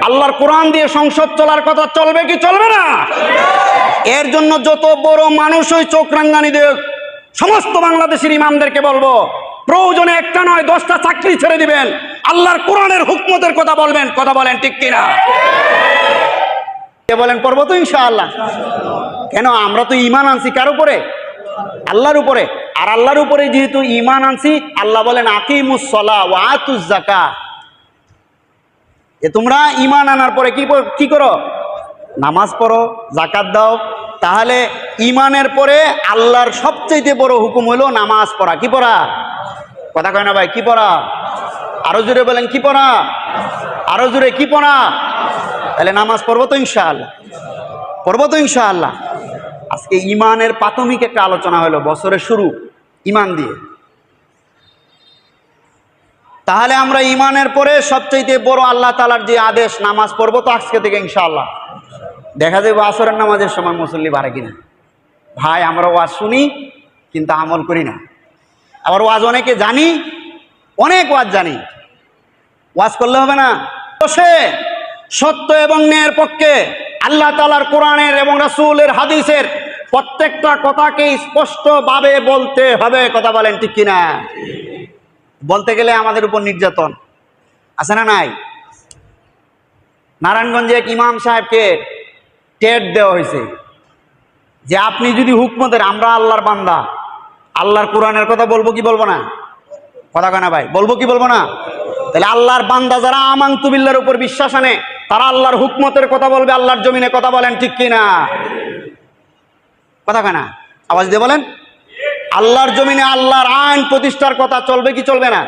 আল্লাহর কোরআন দিয়ে সংসদ চলার কথা চলবে কি চলবে না? এর জন্য যত বড় মানুষই চোখ রাঙ্গানি দেখ, সমস্ত বাংলাদেশের ইমামদেরকে বলবো, প্রয়োজনে একটা নয় 10টা চাকরি ছেড়ে দিবেন, আল্লাহর কোরআনের হুকমতের কথা বলবেন। কথা বলেন ঠিক কিনা? কে বলেন করবো তো ইনশাআল্লাহ। কেন? আমরা তো ঈমান আনছি কার উপরে? আল্লাহর উপরে। আর আল্লাহর উপরে যেহেতু ঈমান আনছি, আল্লাহ বলেন আকিমুস সালাহ ওয়া আতুজ যাকাত। তোমরা ঈমান আনার পরে কি করো? নামাজ পড়ো, যাকাত দাও। তাহলে ঈমানের পরে আল্লাহর সবচেয়ে বড় হুকুম হলো নামাজ পড়া। কি পড়া? কথা কয় না ভাই, কি পড়া? আরো জোরে বলেন, কি পড়া? আরো জোরে, কি পড়া? তাহলে নামাজ পড়বো তো ইনশাআল্লাহ, পড়বো তো ইনশাআল্লাহ। আজকে ঈমানের প্রাথমিক একটা আলোচনা হলো, বছরের শুরু ঈমান দিয়ে। তাহলে আমরা ঈমানের পরে সবচেয়ে বড় আল্লাহ তাআলার যে আদেশ, নামাজ পড়বো তো আজকে থেকে ইনশাআল্লাহ। দেখা যাবে আসরের নামাজের সময় মুসল্লি বাড়ে কিনা। ভাই, আমরা ওয়াজ শুনি কিন্তু আমল করি না। আবার ওয়াজ অনেকে জানি, অনেক ওয়াজ জানি, ওয়াজ করলে হবে না। সে সত্য এবং ন্যায়ের পক্ষে আল্লাহ তাআলার কোরআনের এবং রাসূলের হাদিসের প্রত্যেকটা কথাকে স্পষ্টভাবে বলতে হবে। কথা বলেন ঠিক কিনা? বলতে গেলে আমাদের উপর নির্যাতন আছে না নাই? নারায়ণগঞ্জে এক ইমাম সাহেবকে টেট দেওয়া হয়েছে যে আপনি যদি হুকমতের, আমরা আল্লাহর বান্দা, আল্লাহর কোরআনের কথা বলবো কি বলবো না? কথা কয় না ভাই, বলবো কি বলবো না? তাহলে আল্লাহর বান্দা যারা আমানতু বিল্লাহর উপর বিশ্বাস আনে, তারা আল্লাহর হুকমতের কথা বলবে আল্লাহর জমিনে। কথা বলেন ঠিক কিনা? কথা কয় না, আওয়াজ দিয়ে বলেন। আল্লাহর জমিনে আল্লাহর আইন প্রতিষ্ঠার কথা চলবে কি চলবে না?